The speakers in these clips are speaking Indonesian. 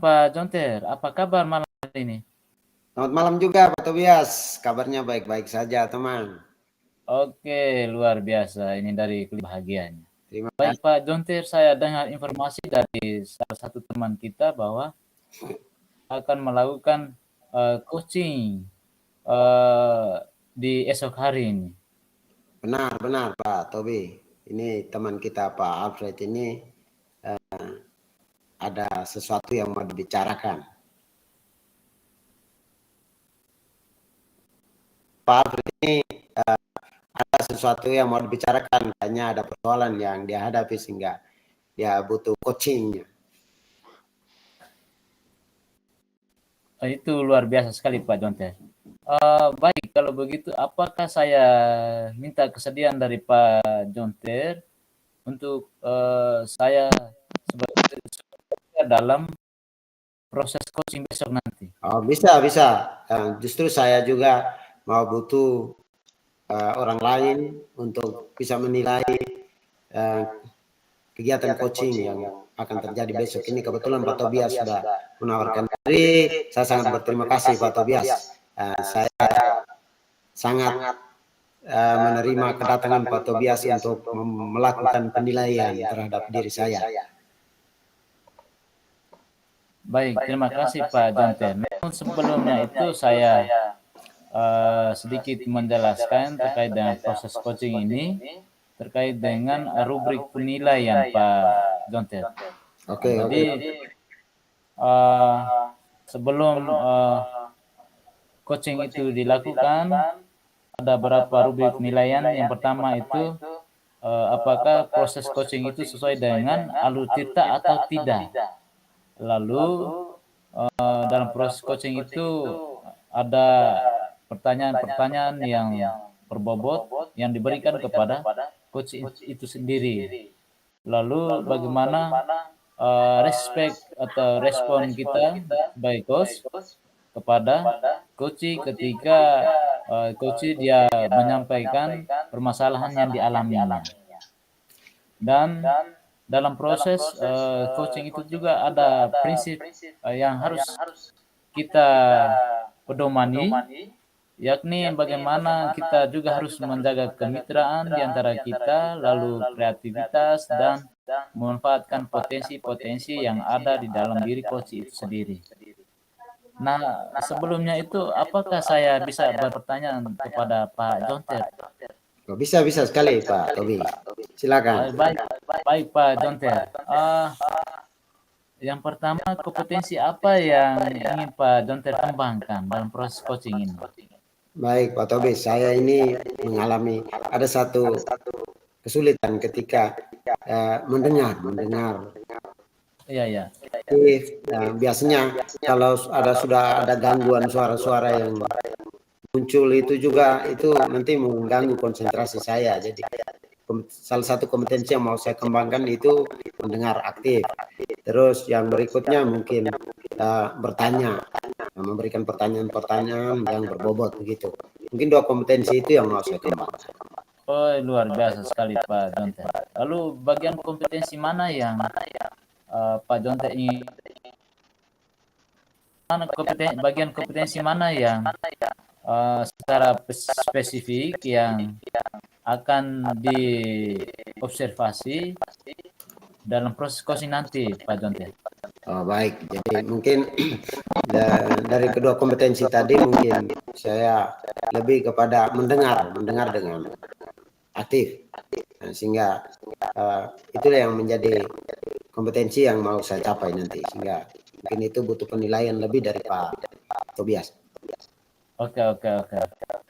Pak Jonter, apa kabar malam hari ini? Selamat malam juga Pak Tobias, kabarnya baik-baik saja teman. Oke, luar biasa. Ini dari kebahagiaannya. Terima Baik kasih. Pak Jonter, saya dengar informasi dari salah satu teman kita bahwa akan melakukan coaching eh, di esok hari ini. Benar Pak Tobi. Ini teman kita Pak Alfred ini ada sesuatu yang mau dibicarakan. Pak Alfred ini ada sesuatu yang mau dibicarakan, hanya ada persoalan yang dia hadapi sehingga dia butuh coachingnya. Itu luar biasa sekali Pak Jonter. Baik, kalau begitu apakah saya minta kesediaan dari Pak Jonter untuk saya sebagai dalam proses coaching besok nanti? Oh, bisa. Justru saya juga mau butuh orang lain untuk bisa menilai uh, kegiatan coaching yang akan terjadi besok ini. Kebetulan Pak Tobias sudah menawarkan diri. Saya sangat berterima kasih Pak Tobias. Saya sangat menerima kedatangan Pak Tobias untuk melakukan penilaian terhadap diri saya. Baik, terima kasih Pak Jonten. Namun sebelumnya itu saya sedikit menjelaskan terkait dengan proses coaching ini, terkait dengan rubrik penilaian Pak Jonten. Oke. Jadi uh, sebelum coaching itu dilakukan, ada beberapa rubrik penilaian. Yang pertama itu apakah proses coaching itu sesuai dengan alur cerita atau tidak. Lalu dalam proses coaching itu ada pertanyaan-pertanyaan yang berbobot yang diberikan kepada coach itu sendiri. Lalu bagaimana respect atau respon kita sebagai coach kepada coach ketika coach dia menyampaikan permasalahan yang dialaminya. Dan dalam proses coaching itu juga ada prinsip yang harus kita pedomani, yakni bagaimana kita juga harus menjaga kemitraan di antara kita, lalu kreativitas dan memanfaatkan potensi-potensi yang ada di dalam diri coach itu sendiri. Nah, sebelumnya itu apakah saya bisa bertanya kepada Pak Jonter? Bisa sekali Pak Tobi. Silakan. Baik, baik Pak Jonter. Yang pertama, kompetensi apa yang ingin Pak Jonter kembangkan dalam proses coaching ini? Baik Pak Tobi, saya ini mengalami ada satu kesulitan ketika mendengar. Iya. Biasanya kalau sudah ada gangguan suara-suara yang muncul itu juga itu nanti mengganggu konsentrasi saya. Jadi salah satu kompetensi yang mau saya kembangkan itu mendengar aktif. Terus yang berikutnya mungkin bertanya, memberikan pertanyaan-pertanyaan yang berbobot begitu. Mungkin dua kompetensi itu yang mau saya kembangkan. Oh, luar biasa sekali Pak Jonter. Lalu bagian kompetensi mana yang Pak Jonter ingin bagian kompetensi mana yang secara spesifik yang akan diobservasi dalam proses coaching nanti, Pak Jonte? Oh, baik, jadi mungkin dari kedua kompetensi tadi mungkin saya lebih kepada mendengar dengan aktif, sehingga itulah yang menjadi kompetensi yang mau saya capai nanti, sehingga mungkin itu butuh penilaian lebih dari Pak Tobias. Oke.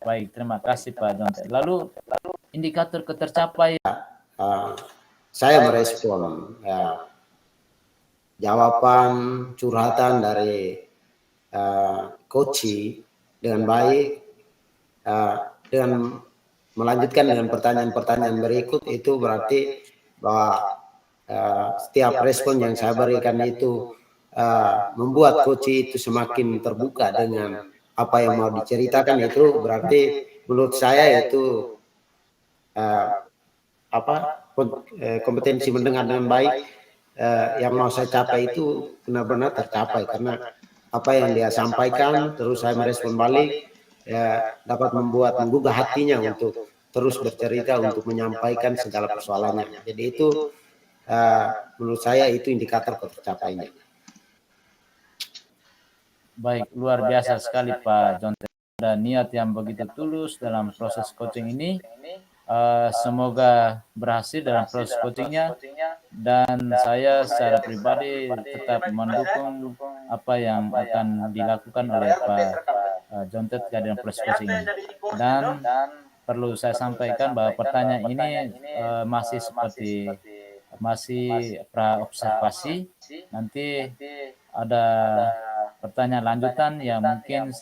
Baik, terima kasih Pak Jonte. Lalu indikator ketercapaian. Saya merespon jawaban curhatan dari coach dengan baik, dengan melanjutkan dengan pertanyaan-pertanyaan berikut, itu berarti bahwa setiap respon yang saya berikan itu membuat coach itu semakin terbuka dengan apa yang mau diceritakan. Itu berarti menurut saya itu kompetensi mendengar dengan baik yang mau saya capai itu benar-benar tercapai, karena apa yang dia sampaikan terus saya merespon balik, ya dapat menggugah hatinya untuk terus bercerita, untuk menyampaikan segala persoalannya. Jadi itu menurut saya itu indikator tercapainya. Baik, luar biasa sekali Pak John. Ada niat yang begitu tulus dalam proses coaching ini. Semoga berhasil dalam proses coachingnya, dan saya secara pribadi tetap mendukung apa yang akan dilakukan oleh Pak John Ted dalam proses coaching ini. Dan perlu saya sampaikan bahwa pertanyaan ini masih seperti pra observasi. Nanti ada pertanyaan lanjutan yang mungkin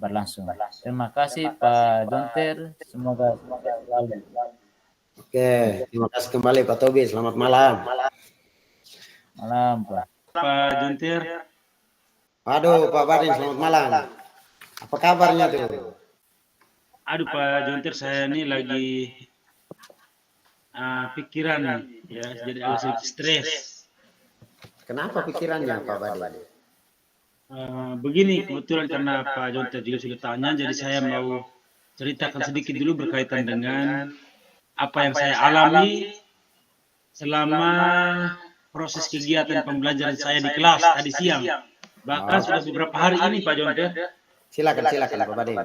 berlangsung. Terima kasih Pak Jonter, semoga selalu. Oke, terima kasih kembali Pak Tobi, selamat malam. Malam Pak. Pak Jonter. Aduh Pak Badin, selamat malam. Apa kabarnya tuh? Aduh Pak Jonter, saya ini lagi pikiran ya, jadi agak stres. Kenapa pikirannya Pak Badin? Begini, kebetulan karena Pak Jonter juga sudah tanya, jadi saya mau ceritakan sedikit dulu berkaitan dengan apa yang saya alami selama proses kegiatan pembelajaran saya di kelas tadi siang. Bahkan sudah beberapa hari ini Pak Jonter. Silakan Pak Badin.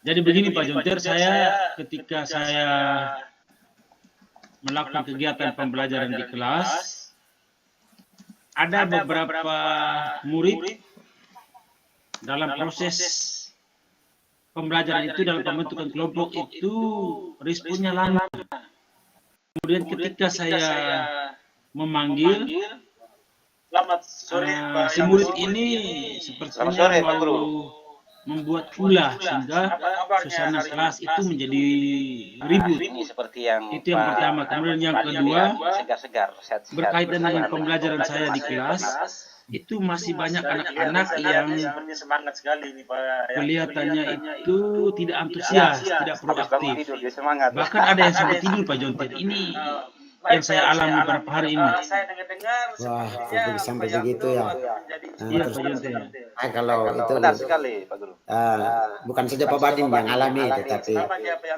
Jadi begini Pak Jonter, saya ketika saya melakukan kegiatan pembelajaran di kelas, ada beberapa murid dalam proses pembelajaran itu, dalam pembentukan kelompok itu responnya lama. Kemudian ketika saya memanggil, si murid ini sepertinya mau membuat pula, sehingga suasana kelas itu menjadi ribut. Itu yang pertama. Kemudian yang kedua, berkaitan dengan pembelajaran saya di kelas, itu masih banyak anak-anak yang kelihatannya itu tidak antusias, tidak proaktif. Bahkan ada yang sampai tidur Pak Jonter. Ini yang saya alami beberapa hari ini. Wah, sampai begitu ya. Iya Pak Jonter. Kalau itu bukan saja Pak Badin yang alami, tetapi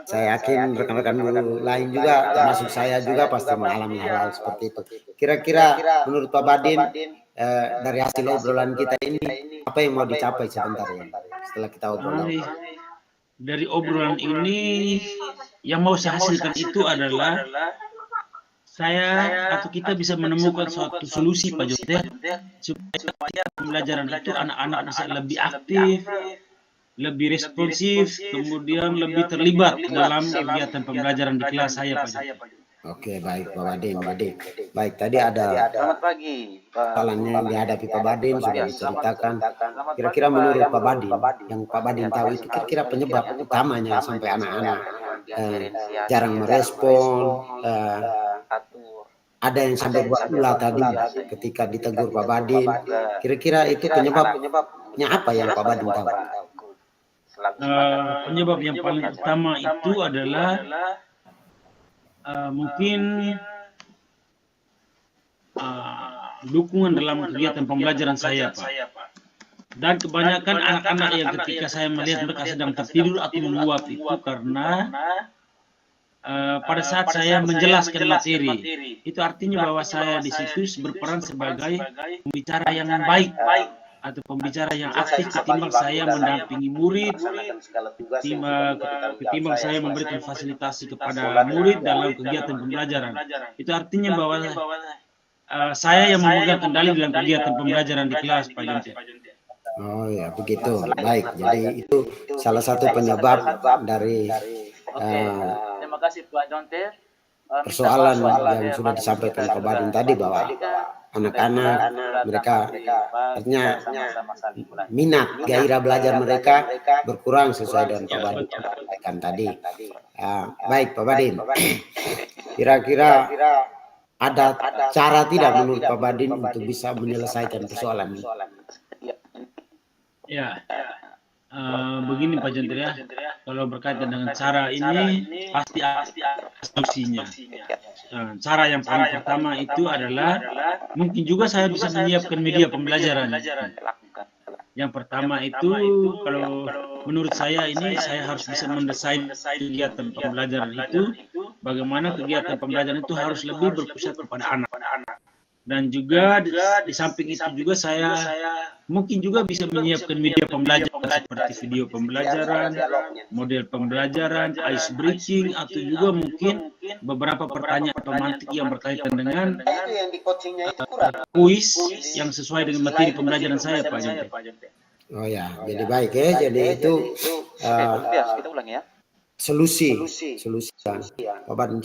saya yakin rekan-rekan guru lain juga, termasuk saya juga pasti mengalami hal-hal seperti itu. Kira-kira menurut Pak Badin, dari hasil obrolan kita ini, apa yang mau dicapai sebentar ya setelah kita obrol? Dari obrolan ini, yang mau saya hasilkan itu adalah saya atau kita bisa menemukan suatu solusi Pak Jonter, supaya pembelajaran itu anak-anak bisa lebih aktif, lebih responsif, kemudian lebih terlibat dalam kegiatan pembelajaran di kelas saya Pak Jonter. Oke, baik Pak Badin. Jadi baik, tadi ada soalannya yang dihadapi Pak Badin sudah diceritakan. Kira-kira menurut Pak Badin, yang Pak Badin tahu itu kira-kira penyebab utamanya sampai anak-anak jarang merespon, ada yang sampai buat ulah tadi ketika ditegur Pak Badin. Kira-kira itu penyebabnya apa yang Pak Badin tahu? Penyebab yang paling utama itu adalah mungkin dukungan dalam kegiatan pembelajaran saya Pak. Dan kebanyakan anak-anak yang ketika saya melihat mereka sedang tertidur atau menguap itu karena pada saat saya menjelaskan materi, itu artinya bahwa saya di situ berperan sebagai pembicara yang baik atau pembicara yang aktif ketimbang saya mendampingi murid, ketimbang saya memberikan fasilitasi kepada murid dalam kegiatan pembelajaran. Itu artinya bahwa saya yang memegang kendali dalam kegiatan pembelajaran di kelas Pak Jonter. Oh ya, begitu. Baik, jadi itu salah satu penyebab dari Terima kasih Pak Jonter. Persoalan yang sudah disampaikan Pak Badin tadi, bahwa anak-anak mereka artinya minat, gairah belajar mereka berkurang sesuai dengan Pak Badin sampaikan tadi. Baik Pak Badin, kira-kira ada cara tidak menurut Pak Badin untuk bisa menyelesaikan persoalan ini? Ya, begini Pak Jonter ya, kalau berkaitan dengan cara ini pasti solusinya. Cara yang paling pertama itu adalah mungkin juga saya bisa menyiapkan media pembelajaran. Yang pertama itu kalau menurut saya ini saya harus bisa mendesain kegiatan pembelajaran itu, bagaimana kegiatan pembelajaran itu harus lebih berpusat kepada anak. Dan juga di samping itu juga saya mungkin juga bisa menyiapkan media pembelajaran seperti video pembelajaran, model pembelajaran, ice breaking, atau juga mungkin beberapa pertanyaan pemantik yang berkaitan dengan kuis yang sesuai dengan materi pembelajaran saya, Pak Jonte. Oh ya, jadi baik ya. Jadi itu kita ulang ya. solusi yang Pak Badin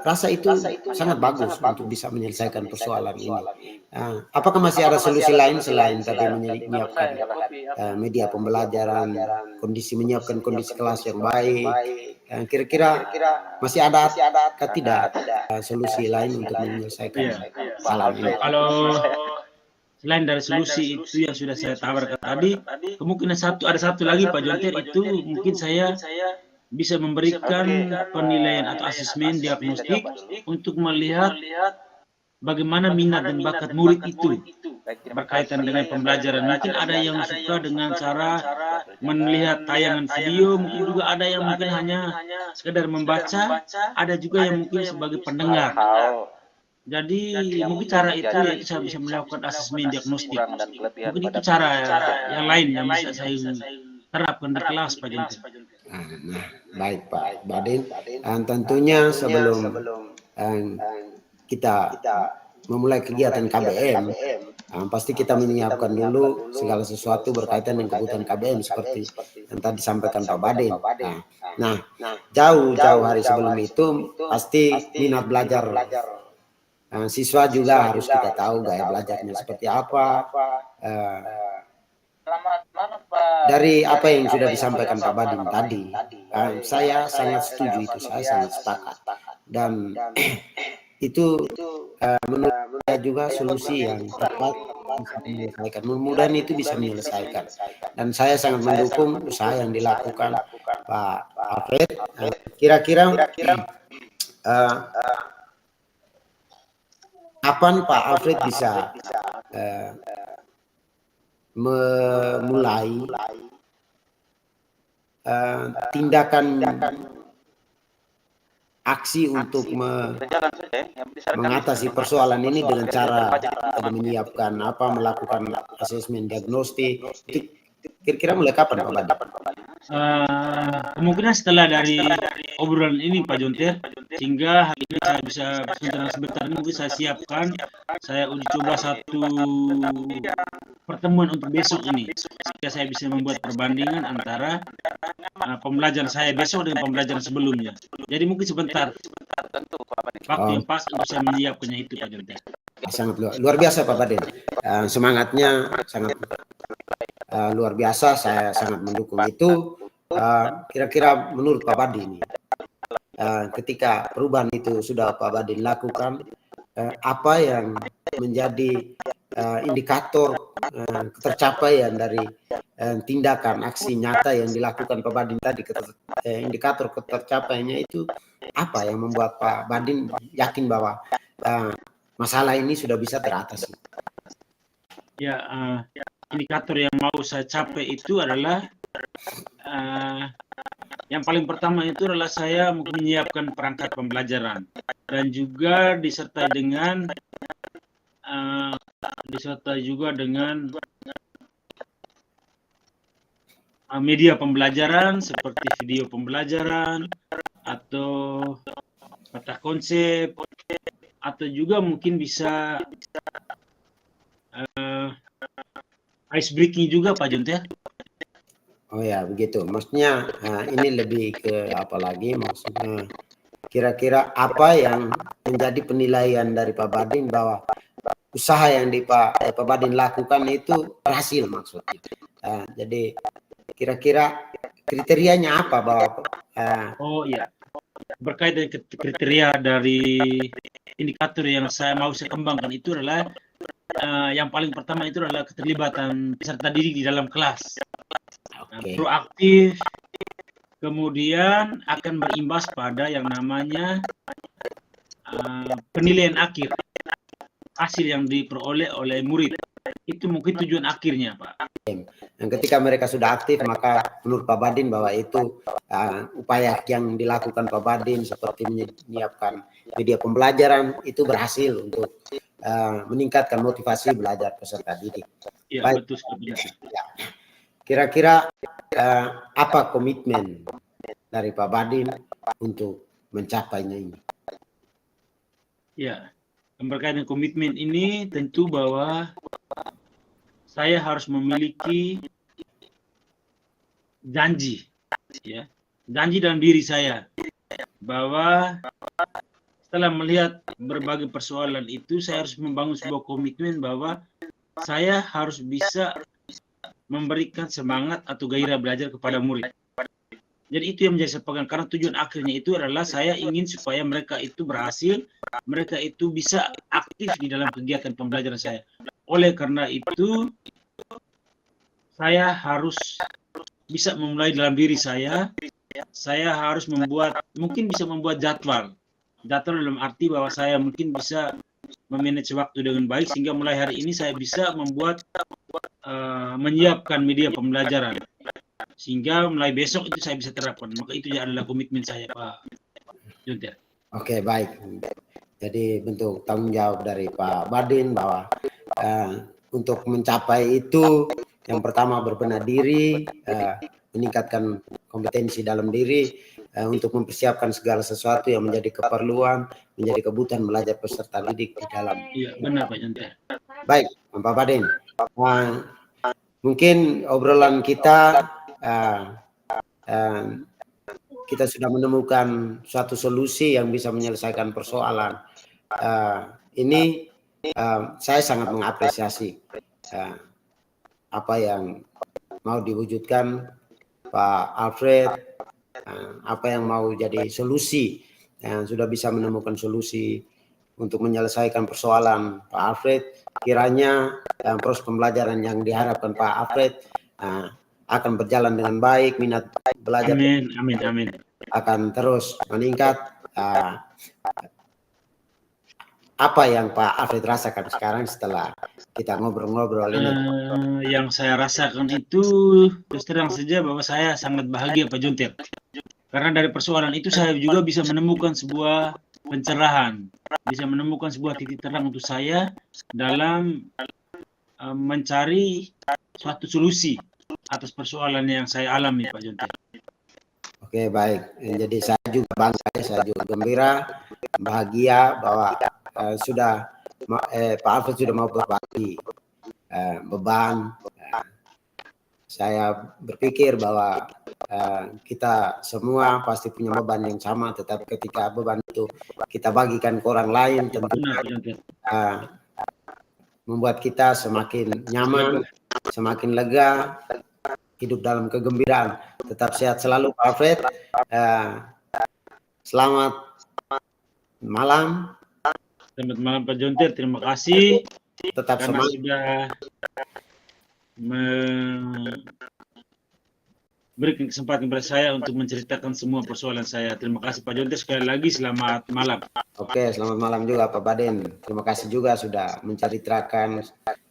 rasa itu sangat bagus untuk bisa menyelesaikan persoalan ini. Apakah masih ada solusi lain selain tadi menyiapkan media pembelajaran, menyiapkan kondisi kelas yang baik? Kira-kira masih ada atau tidak solusi lain untuk menyelesaikan masalah ini? Kalau selain dari solusi itu yang sudah saya tawarkan tadi, kemungkinan ada satu lagi Pak Jonte, itu mungkin saya bisa memberikan penilaian atau asesmen diagnostik untuk melihat bagaimana minat dan bakat murid itu berkaitan dengan pembelajaran. Mungkin ada yang suka dengan cara melihat tayangan video, mungkin juga ada yang mungkin hanya sekedar membaca, ada juga yang mungkin sebagai pendengar. Jadi mungkin cara itu yaitu saya bisa melakukan asesmen diagnostik. Mungkin itu cara yang lain yang bisa saya terapkan di kelas, Pak Jonte. Nah, baik Pak Badin. Tentunya sebelum kita memulai kegiatan KBM, pasti kita menyiapkan dulu segala sesuatu berkaitan dengan kebutuhan KBM seperti yang tadi disampaikan Pak Badin. Nah, jauh-jauh hari sebelum itu pasti minat belajar siswa juga harus kita tahu gaya belajarnya seperti apa. Dari apa yang sudah disampaikan Pak Badin tadi, saya sangat setuju itu, saya sangat sepakat. Dan itu menurut saya juga solusi yang tepat bisa menyelesaikan. Mudah-mudahan itu bisa menyelesaikan. Dan saya sangat mendukung usaha yang dilakukan Pak Alfred. Kira-kira kapan Pak Alfred bisa memulai tindakan aksi untuk mengatasi persoalan ini dengan cara menyiapkan melakukan asesmen diagnostik. Kira-kira mulai kapan Pak Badin? Kemungkinan setelah dari obrolan ini Pak Jonte, sehingga hari ini saya bisa sebentar mungkin saya siapkan, saya uji coba satu pertemuan untuk besok ini, sehingga saya bisa membuat perbandingan antara pembelajaran saya besok dengan pembelajaran sebelumnya. Jadi mungkin sebentar waktu yang pas untuk saya menyiapkannya itu Pak Jonte. Sangat luar biasa Pak Badin, semangatnya sangat luar biasa, saya sangat mendukung itu. Kira-kira menurut Pak Badin, ketika perubahan itu sudah Pak Badin lakukan, apa yang menjadi indikator ketercapaian dari tindakan aksi nyata yang dilakukan Pak Badin tadi, indikator ketercapaiannya itu apa yang membuat Pak Badin yakin bahwa masalah ini sudah bisa teratasi? Ya, indikator yang mau saya capai itu adalah yang paling pertama itu adalah saya menyiapkan perangkat pembelajaran dan juga disertai juga dengan media pembelajaran seperti video pembelajaran atau peta konsep, atau juga mungkin bisa ice breaking juga Pak Jonte. Oh ya begitu, maksudnya ini lebih ke apa lagi, maksudnya kira-kira apa yang menjadi penilaian dari Pak Badin bahwa usaha yang Pak Badin lakukan itu berhasil maksudnya. Jadi kira-kira kriterianya apa bahwa oh iya, berkait dengan kriteria dari indikator yang saya kembangkan itu adalah yang paling pertama itu adalah keterlibatan peserta didik di dalam kelas. Proaktif, kemudian akan berimbas pada yang namanya penilaian akhir, hasil yang diperoleh oleh murid. Itu mungkin tujuan akhirnya, Pak. Dan ketika mereka sudah aktif, maka menurut Pak Badin bahwa itu upaya yang dilakukan Pak Badin seperti menyiapkan media pembelajaran itu berhasil untuk meningkatkan motivasi belajar peserta didik. Iya, Baik. betul sekali. Kira-kira apa komitmen dari Pak Badin untuk mencapainya ini? Ya, yang berkaitan dengan komitmen ini tentu bahwa saya harus memiliki janji, ya, janji dalam diri saya bahwa setelah melihat berbagai persoalan itu, saya harus membangun sebuah komitmen bahwa saya harus bisa memberikan semangat atau gairah belajar kepada murid. Jadi itu yang menjadi saya pegang, karena tujuan akhirnya itu adalah saya ingin supaya mereka itu berhasil, mereka itu bisa aktif di dalam kegiatan pembelajaran saya. Oleh karena itu, saya harus bisa memulai dalam diri saya harus membuat, mungkin bisa membuat jadwal dalam arti bahwa saya mungkin bisa memanage waktu dengan baik, sehingga mulai hari ini saya bisa membuat, menyiapkan media pembelajaran. Sehingga mulai besok itu saya bisa terapkan. Maka itu adalah komitmen saya, Pak Junter. Oke, baik. Jadi bentuk tanggung jawab dari Pak Badin bahwa untuk mencapai itu yang pertama berbenah diri, meningkatkan kompetensi dalam diri untuk mempersiapkan segala sesuatu yang menjadi keperluan, menjadi kebutuhan belajar peserta didik di dalam. Iya, benar Pak Junter. Baik, Pak Badin. Mungkin obrolan kita kita sudah menemukan suatu solusi yang bisa menyelesaikan persoalan. Ini saya sangat mengapresiasi apa yang mau diwujudkan Pak Alfred, apa yang mau jadi solusi, yang sudah bisa menemukan solusi untuk menyelesaikan persoalan Pak Alfred. Kiranya proses pembelajaran yang diharapkan Pak Alfred akan berjalan dengan baik, minat belajar Amin. akan terus meningkat. Apa yang Pak Alfred rasakan sekarang setelah kita ngobrol-ngobrol ini? Yang saya rasakan itu terus terang saja bahwa saya sangat bahagia Pak Junter. Karena dari persoalan itu saya juga bisa menemukan sebuah pencerahan, bisa menemukan sebuah titik terang untuk saya dalam mencari suatu solusi atas persoalan yang saya alami, Pak Junter. Oke, baik. Jadi saya juga bangga, saya juga gembira, bahagia bahwa Pak Alfred sudah mau berbagi beban. Saya berpikir bahwa kita semua pasti punya beban yang sama, tetapi ketika beban itu kita bagikan ke orang lain, tentunya membuat kita semakin nyaman, semakin lega, hidup dalam kegembiraan. Tetap sehat selalu Pak Alfred. Selamat malam. Selamat malam Pak Junter, terima kasih. Tetap karena semangat. Sudah memberikan kesempatan kepada saya untuk menceritakan semua persoalan saya. Terima kasih Pak Junter, sekali lagi selamat malam. Oke, selamat malam juga Pak Badin. Terima kasih juga sudah menceritakan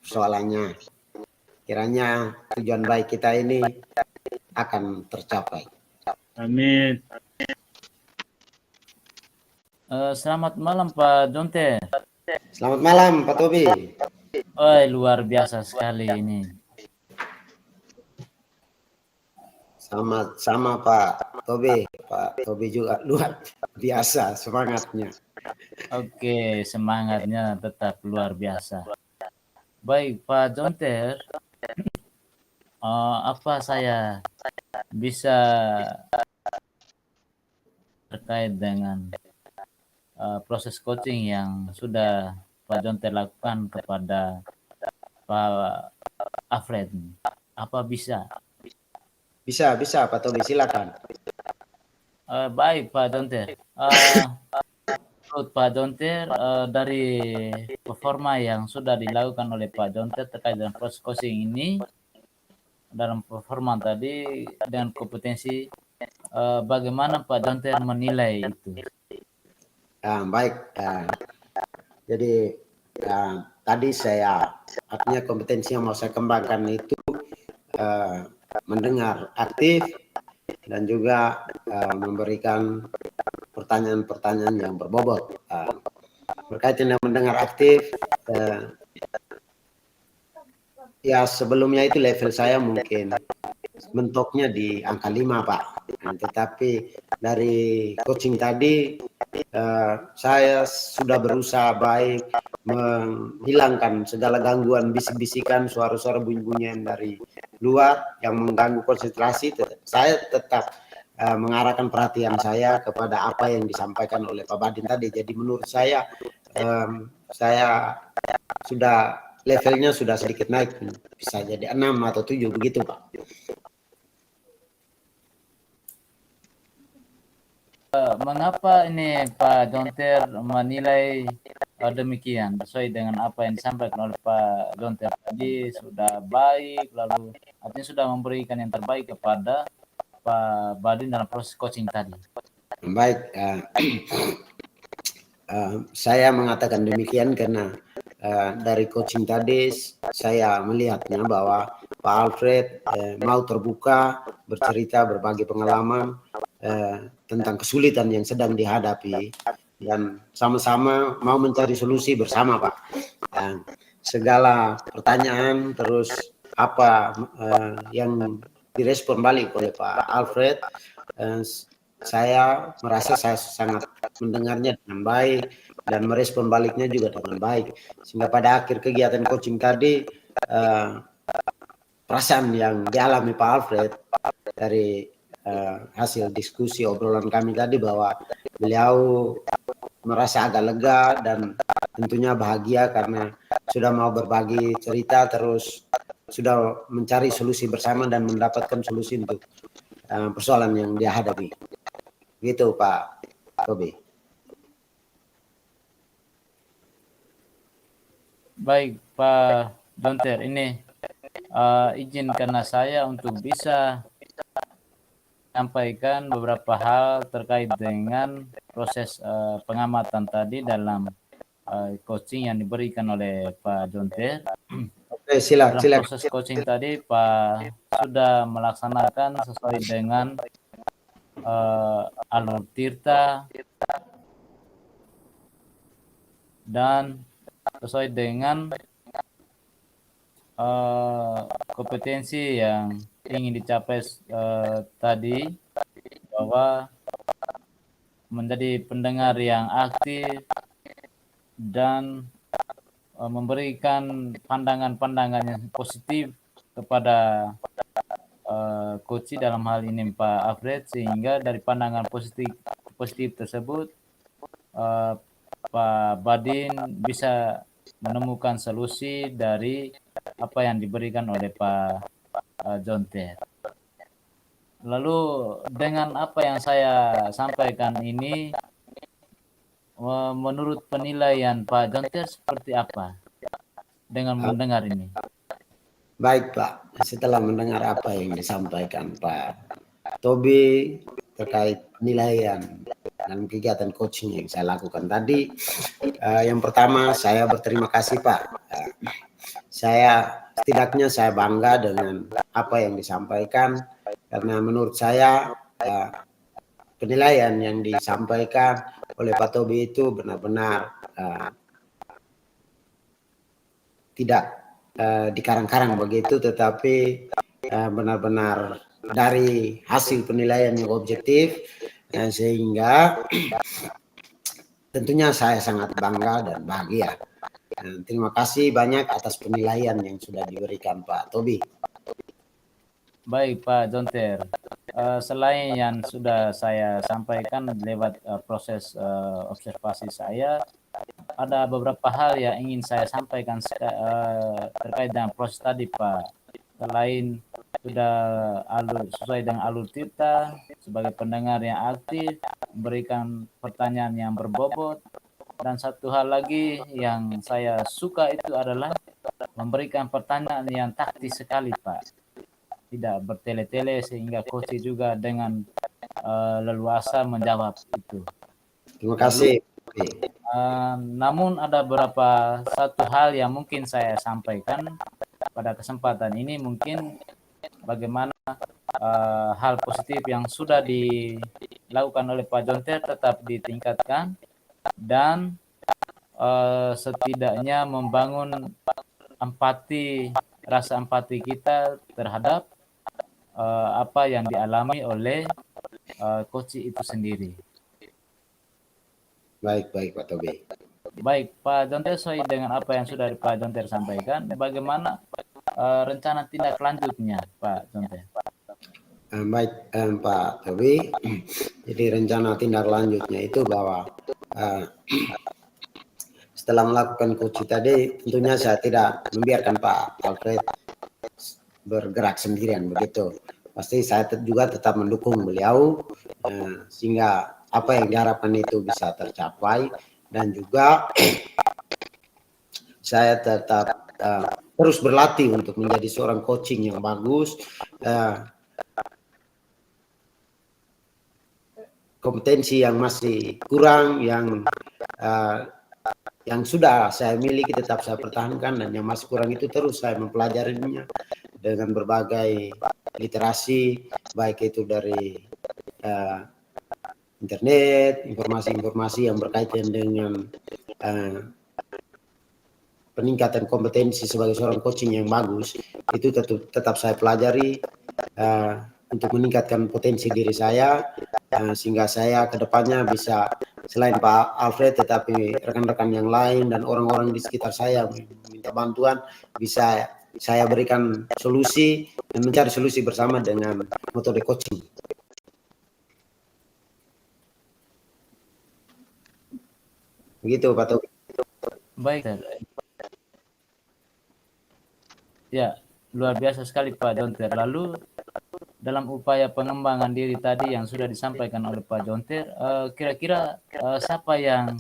persoalannya. Kiranya tujuan baik kita ini akan tercapai. Amin. Selamat malam Pak Jonte. Selamat malam Pak Tobi. Oh, luar biasa sekali ini. Sama Pak Tobi. Pak Tobi juga luar biasa semangatnya. Oke, semangatnya tetap luar biasa. Baik Pak Jonte, apa saya bisa terkait dengan proses coaching yang sudah Pak Jonte lakukan kepada Pak Alfred? Apa bisa? Bisa Pak Tobi, silakan. Baik Pak Jonte. Menurut Pak Jonte, dari performa yang sudah dilakukan oleh Pak Jonte terkait dengan proses coaching ini, dalam performa tadi dengan kompetensi bagaimana Pak Jonter menilai itu? Baik, jadi tadi artinya kompetensi yang mau saya kembangkan itu mendengar aktif dan juga memberikan pertanyaan-pertanyaan yang berbobot. Berkaitan dengan mendengar aktif, ya sebelumnya itu level saya mungkin mentoknya di angka 5 Pak. Tetapi dari coaching tadi saya sudah berusaha baik menghilangkan segala gangguan bisik-bisikan, suara-suara bunyi-bunyian dari luar yang mengganggu konsentrasi. Saya tetap mengarahkan perhatian saya kepada apa yang disampaikan oleh Pak Badin tadi. Jadi menurut saya sudah levelnya sudah sedikit naik, bisa jadi 6 atau 7 begitu Pak. Mengapa ini Pak Jonter menilai demikian sesuai dengan apa yang disampaikan oleh Pak Jonter tadi sudah baik, lalu artinya sudah memberikan yang terbaik kepada Pak Badin dalam proses coaching tadi. Baik, saya mengatakan demikian karena dari coaching tadi saya melihatnya bahwa Pak Alfred mau terbuka, bercerita, berbagi pengalaman tentang kesulitan yang sedang dihadapi dan sama-sama mau mencari solusi bersama Pak. Segala pertanyaan terus apa yang direspon balik oleh Pak Alfred, saya merasa saya sangat mendengarnya dengan baik dan merespon baliknya juga dengan baik, sehingga pada akhir kegiatan coaching tadi perasaan yang dialami Pak Alfred dari hasil diskusi obrolan kami tadi bahwa beliau merasa agak lega dan tentunya bahagia karena sudah mau berbagi cerita, terus sudah mencari solusi bersama dan mendapatkan solusi untuk persoalan yang dia hadapi. Gitu Pak Tobi. Baik Pak Jonter, ini izin karena saya untuk bisa sampaikan beberapa hal terkait dengan proses pengamatan tadi dalam coaching yang diberikan oleh Pak Jonter. Oke, Dalam silakan. proses coaching tadi Pak sudah melaksanakan sesuai dengan alur tirta dan sesuai dengan kompetensi yang ingin dicapai tadi, bahwa menjadi pendengar yang aktif dan memberikan pandangan-pandangan yang positif kepada coach dalam hal ini Pak Alfred, sehingga dari pandangan positif tersebut Pak Badin bisa menemukan solusi dari apa yang diberikan oleh Pak Jonter. Lalu dengan apa yang saya sampaikan ini, menurut penilaian Pak Jonter seperti apa dengan mendengar ini? Baik Pak, setelah mendengar apa yang disampaikan Pak Tobi terkait penilaian dan kegiatan coaching yang saya lakukan tadi, yang pertama saya berterima kasih Pak. Setidaknya saya bangga dengan apa yang disampaikan, karena menurut saya penilaian yang disampaikan oleh Pak Tobi itu benar-benar tidak dikarang-karang begitu, tetapi benar-benar dari hasil penilaian yang objektif, sehingga tentunya saya sangat bangga dan bahagia. Terima kasih banyak atas penilaian yang sudah diberikan Pak Tobi. Baik Pak Jonter, selain yang sudah saya sampaikan lewat proses observasi saya, ada beberapa hal yang ingin saya sampaikan terkait dengan proses tadi Pak. Selain sudah sesuai dengan alur tirta, sebagai pendengar yang aktif, memberikan pertanyaan yang berbobot, dan satu hal lagi yang saya suka itu adalah memberikan pertanyaan yang taktis sekali Pak. tidak bertele-tele sehingga coach juga dengan leluasa menjawab itu. Terima kasih. Namun ada satu hal yang mungkin saya sampaikan pada kesempatan ini, mungkin bagaimana hal positif yang sudah dilakukan oleh Pak Jonter tetap ditingkatkan dan setidaknya membangun rasa empati kita terhadap apa yang dialami oleh coach itu sendiri. Baik Pak Tobi. Baik, Pak Jonter, sesuai dengan apa yang sudah Pak Jonter sampaikan, bagaimana rencana tindak lanjutnya, Pak Jonter? Baik Pak Tobi. Jadi rencana tindak lanjutnya itu bahwa setelah melakukan coaching tadi, tentunya saya tidak membiarkan Pak Alfred bergerak sendirian begitu. Pasti saya juga tetap mendukung beliau sehingga apa yang diharapkan itu bisa tercapai, dan juga saya tetap terus berlatih untuk menjadi seorang coaching yang bagus. Kompetensi yang masih kurang, yang sudah saya miliki tetap saya pertahankan, dan yang masih kurang itu terus saya mempelajarinya dengan berbagai literasi, baik itu dari internet, informasi-informasi yang berkaitan dengan peningkatan kompetensi sebagai seorang coaching yang bagus, itu tetap saya pelajari untuk meningkatkan potensi diri saya, sehingga saya kedepannya bisa selain Pak Alfred tetapi rekan-rekan yang lain dan orang-orang di sekitar saya minta bantuan, bisa saya berikan solusi dan mencari solusi bersama dengan metode coaching. Begitu Pak Tobi. Baik, ya, luar biasa sekali Pak Jonter. Lalu dalam upaya pengembangan diri tadi yang sudah disampaikan oleh Pak Jonter, kira-kira siapa yang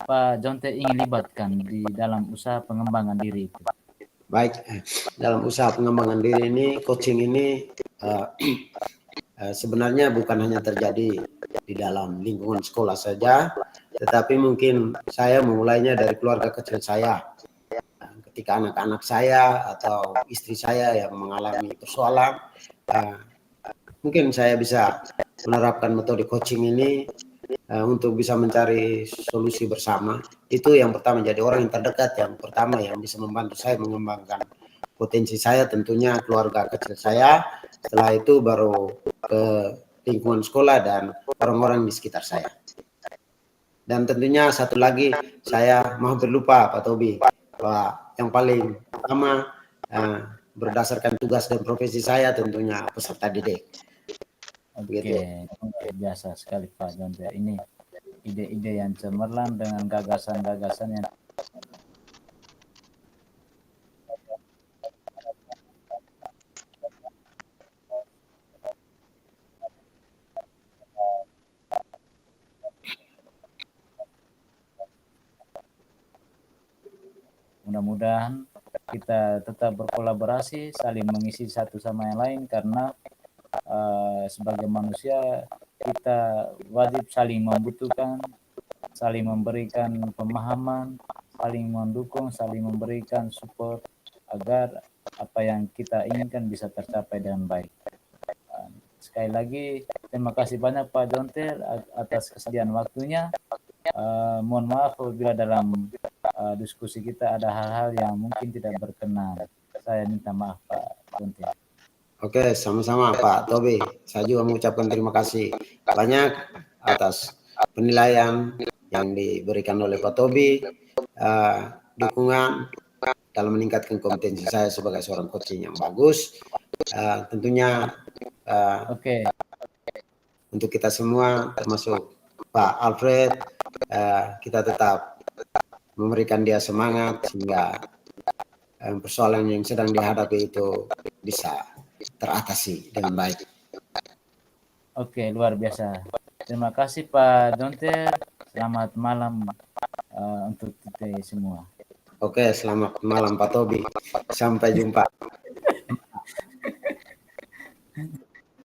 Pak Jonter ingin libatkan di dalam usaha pengembangan diri itu? Baik, dalam usaha pengembangan diri ini, coaching ini sebenarnya bukan hanya terjadi di dalam lingkungan sekolah saja, tetapi mungkin saya memulainya dari keluarga kecil saya. Ketika anak-anak saya atau istri saya yang mengalami persoalan, mungkin saya bisa menerapkan metode coaching ini untuk bisa mencari solusi bersama. Itu yang pertama, jadi orang yang terdekat yang pertama yang bisa membantu saya mengembangkan potensi saya, tentunya keluarga kecil saya. Setelah itu baru ke lingkungan sekolah dan orang-orang di sekitar saya. Dan tentunya satu lagi, saya mau berlupa Pak Tobi, bahwa yang paling pertama berdasarkan tugas dan profesi saya tentunya peserta didik. Oke, biasa sekali Pak Jonter. Ini ide-ide yang cemerlang dengan gagasan-gagasan yang mudah-mudahan kita tetap berkolaborasi, saling mengisi satu sama yang lain, karena sebagai manusia kita wajib saling membutuhkan, saling memberikan pemahaman, saling mendukung, saling memberikan support agar apa yang kita inginkan bisa tercapai dengan baik. Sekali lagi terima kasih banyak Pak Jonter atas kesediaan waktunya. Mohon maaf apabila dalam diskusi kita ada hal-hal yang mungkin tidak berkenan. Saya minta maaf Pak Jonter. Oke, sama-sama Pak Tobi. Saya juga mengucapkan terima kasih banyak atas penilaian yang diberikan oleh Pak Tobi, dukungan dalam meningkatkan kompetensi saya sebagai seorang coaching yang bagus. Tentunya untuk kita semua, termasuk Pak Alfred, kita tetap memberikan dia semangat sehingga persoalan yang sedang dihadapi itu bisa teratasi dengan baik. Oke, luar biasa. Terima kasih Pak Jonter. Selamat malam untuk kita semua. Oke, selamat malam Pak Tobi. Sampai jumpa.